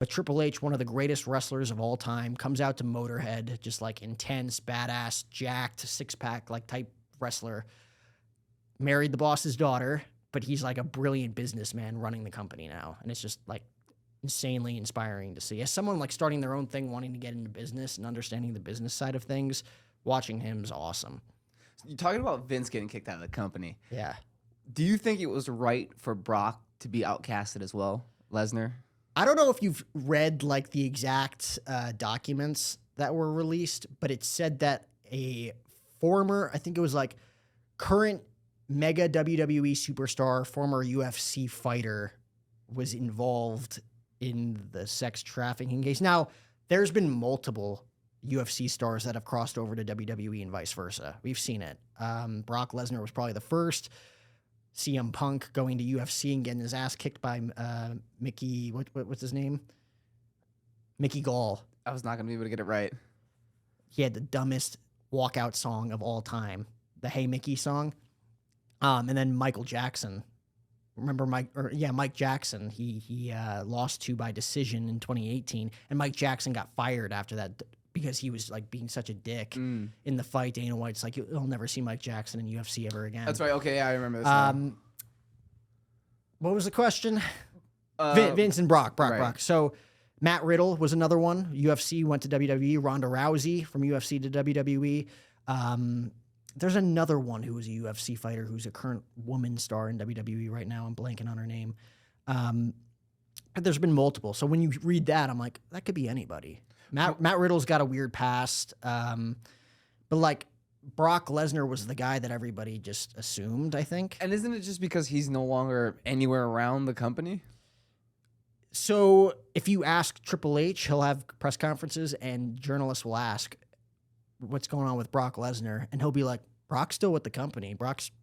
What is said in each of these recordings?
But Triple H, one of the greatest wrestlers of all time, comes out to Motorhead, just like intense, badass, jacked, six-pack like type wrestler. Married the boss's daughter, but he's like a brilliant businessman running the company now. And it's just like insanely inspiring to see. As someone like starting their own thing, wanting to get into business and understanding the business side of things, watching him is awesome. You're talking about Vince getting kicked out of the company. Yeah. Do you think it was right for Brock to be outcasted as well, Lesnar? I don't know if you've read like the exact documents that were released, but it said that a former, I think it was like current mega WWE superstar, former UFC fighter was involved in the sex trafficking case. Now, there's been multiple UFC stars that have crossed over to WWE and vice versa. We've seen it. Brock Lesnar was probably the first. CM Punk going to UFC and getting his ass kicked by Mickey, what's his name? Mickey Gall. I was not going to be able to get it right. He had the dumbest walkout song of all time, the Hey Mickey song. And then Michael Jackson. Remember Mike Jackson. He lost to by decision in 2018, and Mike Jackson got fired after that because he was like being such a dick in the fight. Dana White's like, you'll never see Mike Jackson in UFC ever again. That's right. Okay, yeah, I remember this. What was the question? Vince and Brock. So Matt Riddle was another one. UFC went to WWE. Ronda Rousey from UFC to WWE. There's another one who was a UFC fighter who's a current woman star in WWE right now. I'm blanking on her name. There's been multiple. So when you read that, I'm like, that could be anybody. Matt Riddle's got a weird past. But like Brock Lesnar was the guy that everybody just assumed, I think. And isn't it just because he's no longer anywhere around the company? So if you ask Triple H, he'll have press conferences and journalists will ask what's going on with Brock Lesnar. And he'll be like, Brock's still with the company.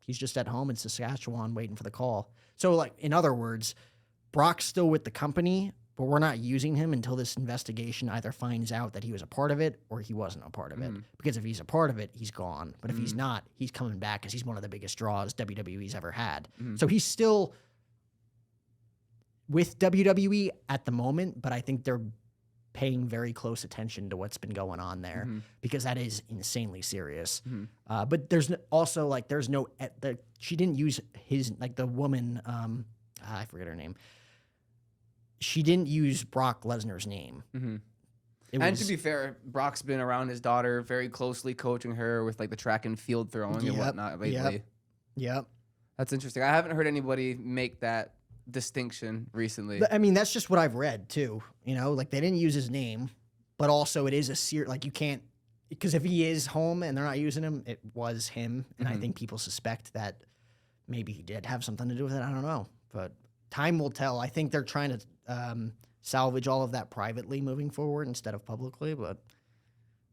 He's just at home in Saskatchewan waiting for the call. So like, in other words, Brock's still with the company, but we're not using him until this investigation either finds out that he was a part of it or he wasn't a part of it. Because if he's a part of it, he's gone. But if he's not, he's coming back because he's one of the biggest draws WWE's ever had. So he's still with WWE at the moment, but I think they're paying very close attention to what's been going on there because that is insanely serious. But there's also like, she didn't use the woman, I forget her name. She didn't use Brock Lesnar's name. And to be fair, Brock's been around his daughter very closely, coaching her with like the track and field throwing and whatnot lately. Yep. That's interesting. I haven't heard anybody make that distinction recently. I mean, that's just what I've read too. You know, like they didn't use his name, but also it is like you can't, because if he is home and they're not using him, it was him. And I think people suspect that maybe he did have something to do with it. I don't know, but time will tell. I think they're trying to salvage all of that privately moving forward instead of publicly, but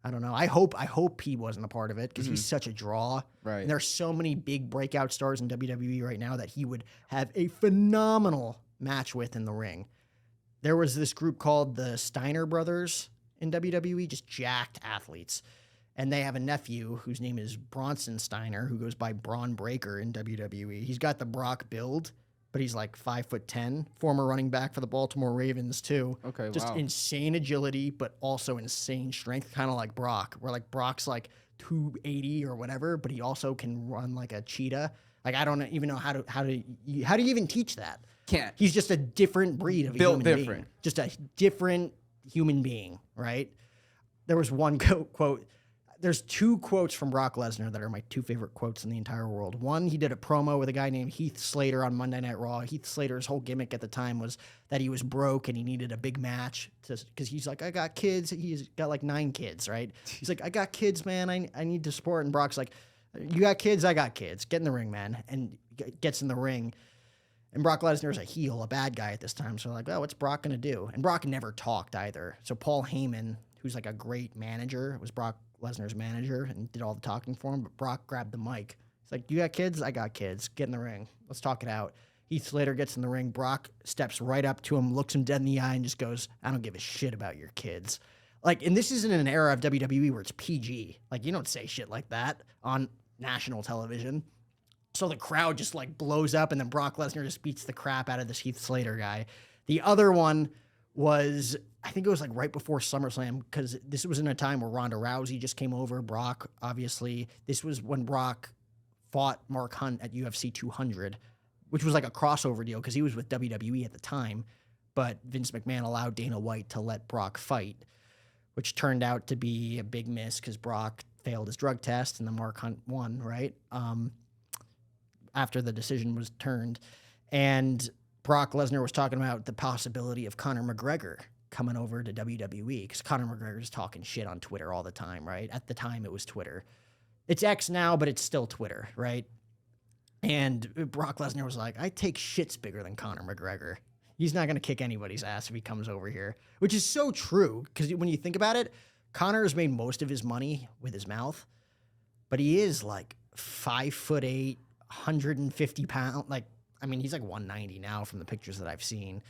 I don't know. I hope he wasn't a part of it because he's such a draw. Right. And there's so many big breakout stars in WWE right now that he would have a phenomenal match with in the ring. There was this group called the Steiner Brothers in WWE, just jacked athletes. And they have a nephew whose name is Bronson Steiner, who goes by Braun Breaker in WWE. He's got the Brock build, but he's like 5'10", former running back for the Baltimore Ravens too. Okay, just insane agility, but also insane strength, kind of like Brock. Where like Brock's like 280 or whatever, but he also can run like a cheetah. Like I don't even know how do you even teach that? Can't. He's just a different breed of a human being. Just a different human being, right? There was one quote. There's two quotes from Brock Lesnar that are my two favorite quotes in the entire world. One, he did a promo with a guy named Heath Slater on Monday Night Raw. Heath Slater's whole gimmick at the time was that he was broke and he needed a big match because he's like, I got kids. He's got like 9 kids, right? He's like, I got kids, man. I need to support. And Brock's like, you got kids? I got kids. Get in the ring, man. And gets in the ring. And Brock Lesnar's a heel, a bad guy at this time. So like, oh, what's Brock going to do? And Brock never talked either. So Paul Heyman, who's like a great manager, was Brock Lesnar's manager and did all the talking for him, but Brock grabbed the mic. He's like, you got kids? I got kids. Get in the ring. Let's talk it out. Heath Slater gets in the ring. Brock steps right up to him, looks him dead in the eye, and just goes, I don't give a shit about your kids. Like, and this isn't an era of WWE where it's PG. Like, you don't say shit like that on national television. So the crowd just, like, blows up, and then Brock Lesnar just beats the crap out of this Heath Slater guy. The other one was, I think it was like right before SummerSlam, because this was in a time where Ronda Rousey just came over, Brock, obviously. This was when Brock fought Mark Hunt at UFC 200, which was like a crossover deal because he was with WWE at the time. But Vince McMahon allowed Dana White to let Brock fight, which turned out to be a big miss because Brock failed his drug test and then Mark Hunt won, right? After the decision was turned. And Brock Lesnar was talking about the possibility of Conor McGregor coming over to WWE because Conor McGregor is talking shit on Twitter all the time, right? At the time, it was Twitter. It's X now, but it's still Twitter, right? And Brock Lesnar was like, I take shits bigger than Conor McGregor. He's not going to kick anybody's ass if he comes over here, which is so true because when you think about it, Conor has made most of his money with his mouth, but he is like 5'8", 150 pounds. Like, I mean, he's like 190 now from the pictures that I've seen.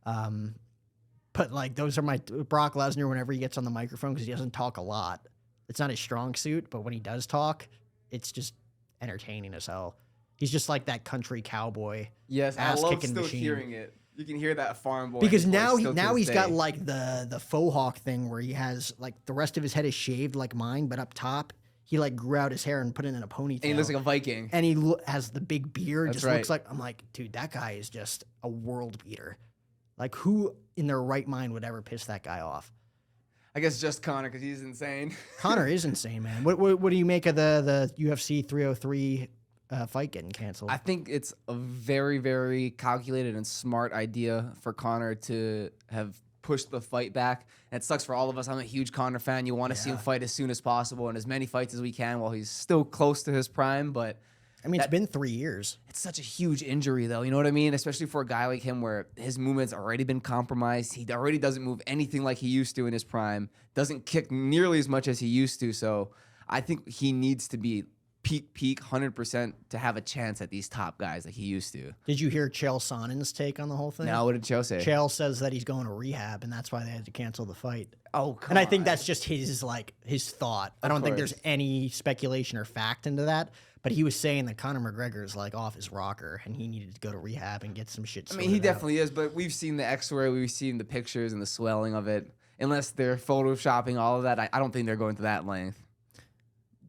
But like, those are my Brock Lesnar whenever he gets on the microphone because he doesn't talk a lot. It's not his strong suit, but when he does talk, it's just entertaining as hell. He's just like that country cowboy. Yes, I love still hearing it. You can hear that farm boy. Because now he's got like the faux hawk thing where he has like the rest of his head is shaved like mine, but up top he like grew out his hair and put it in a ponytail. And he looks like a Viking. And he has the big beard. That's just right. Looks like, I'm like, dude, that guy is just a world beater. Like, who in their right mind would ever piss that guy off? I guess just Conor because he's insane. Conor is insane, man. What do you make of the UFC 303 fight getting canceled? I think it's a very, very calculated and smart idea for Conor to have pushed the fight back. And it sucks for all of us. I'm a huge Conor fan. You want to see him fight as soon as possible and as many fights as we can while he's still close to his prime. But I mean, it's been 3 years. It's such a huge injury, though. You know what I mean? Especially for a guy like him where his movement's already been compromised. He already doesn't move anything like he used to in his prime. Doesn't kick nearly as much as he used to. So I think he needs to be peak, 100% to have a chance at these top guys like he used to. Did you hear Chael Sonnen's take on the whole thing? No, what did Chael say? Chael says that he's going to rehab, and that's why they had to cancel the fight. Oh, come on. And I think that's just his thought. I don't think there's any speculation or fact into that. But he was saying that Conor McGregor is like off his rocker, and he needed to go to rehab and get some shit sorted out. I mean, he definitely is, but we've seen the X-ray, we've seen the pictures and the swelling of it. Unless they're photoshopping all of that, I don't think they're going to that length.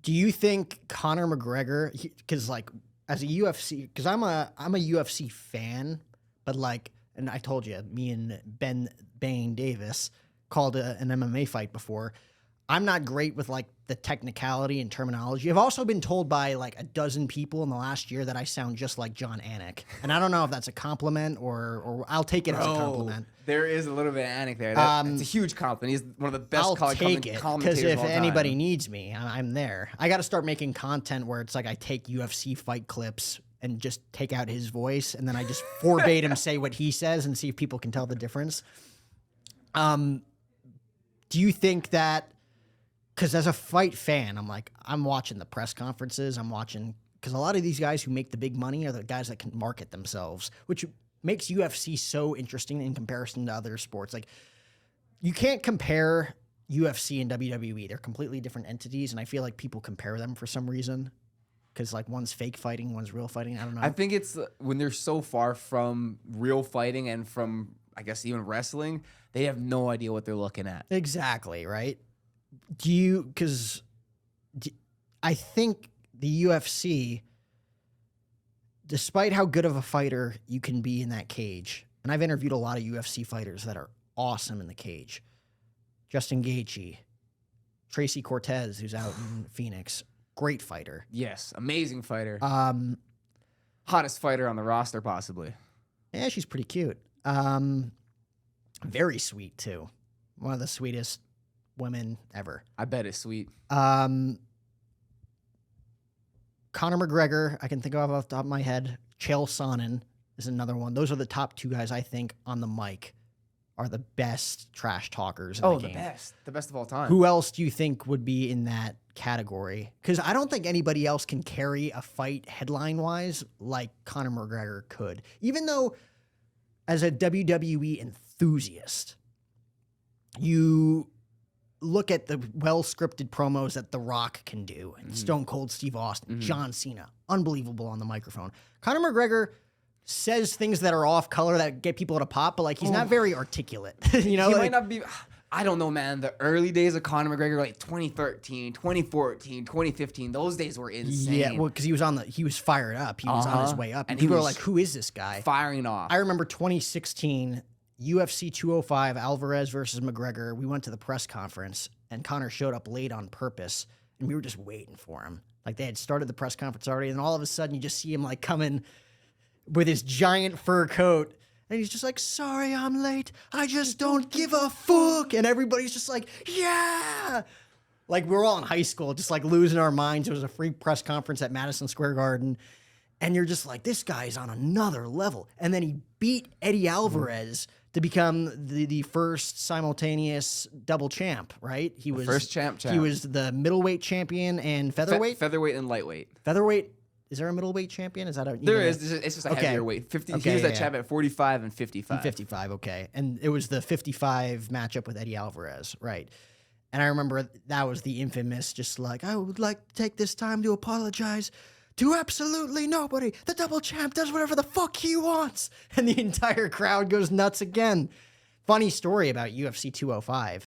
Do you think Conor McGregor, because like as a UFC, because I'm a UFC fan, but like, and I told you, me and Ben Bane Davis called an MMA fight before. I'm not great with like the technicality and terminology. I've also been told by like a dozen people in the last year that I sound just like John Anik. And I don't know if that's a compliment or I'll take it as a compliment. There is a little bit of Anik there. It's a huge compliment. He's one of the best commentators of all time. Because if anybody needs me, I'm there. I got to start making content where it's like I take UFC fight clips and just take out his voice and then I just verbatim say what he says and see if people can tell the difference. Do you think that, because as a fight fan, I'm watching the press conferences, because a lot of these guys who make the big money are the guys that can market themselves, which makes UFC so interesting in comparison to other sports. Like, you can't compare UFC and WWE. They're completely different entities, and I feel like people compare them for some reason, because like one's fake fighting, one's real fighting. I don't know. I think it's when they're so far from real fighting and from, I guess, even wrestling, they have no idea what they're looking at. Exactly, right? I think the UFC, despite how good of a fighter you can be in that cage, and I've interviewed a lot of UFC fighters that are awesome in the cage. Justin Gaethje, Tracy Cortez, who's out in Phoenix, great fighter. Yes, amazing fighter. Hottest fighter on the roster, possibly. Yeah, she's pretty cute. Very sweet, too. One of the sweetest women ever. I bet it's sweet. Conor McGregor, I can think of off the top of my head. Chael Sonnen is another one. Those are the top two guys I think on the mic are the best trash talkers in the game. The best of all time. Who else do you think would be in that category? Because I don't think anybody else can carry a fight headline-wise like Conor McGregor could. Even though, as a WWE enthusiast, you look at the well-scripted promos that The Rock can do, and Stone Cold Steve Austin, John Cena, unbelievable on the microphone. Conor McGregor says things that are off color that get people to pop, but like he's not very articulate. You know, he like, might not be. I don't know, man. The early days of Conor McGregor, like 2013, 2014, 2015, those days were insane. Yeah, well, because he was fired up. He was on his way up, and people were like, "Who is this guy?" Firing off. I remember 2016 UFC 205 Alvarez versus McGregor. We went to the press conference, and Conor showed up late on purpose, and we were just waiting for him. Like they had started the press conference already, and all of a sudden you just see him like coming with his giant fur coat. And he's just like, sorry, I'm late. I just don't give a fuck. And everybody's just like, yeah. Like we're all in high school, just like losing our minds. It was a free press conference at Madison Square Garden. And you're just like, this guy's on another level. And then he beat Eddie Alvarez to become the first simultaneous double champ, right? He was first champ. He was the middleweight champion and featherweight. Featherweight and lightweight. Featherweight. Is there a middleweight champion? Is that a there is? It's just a heavier weight. 50. Okay, he was that champ at 45 and 55. 55. Okay, and it was the 55 matchup with Eddie Alvarez, right? And I remember that was the infamous, just like, I would like to take this time to apologize to absolutely nobody. The double champ does whatever the fuck he wants, and the entire crowd goes nuts again. Funny story about UFC 205.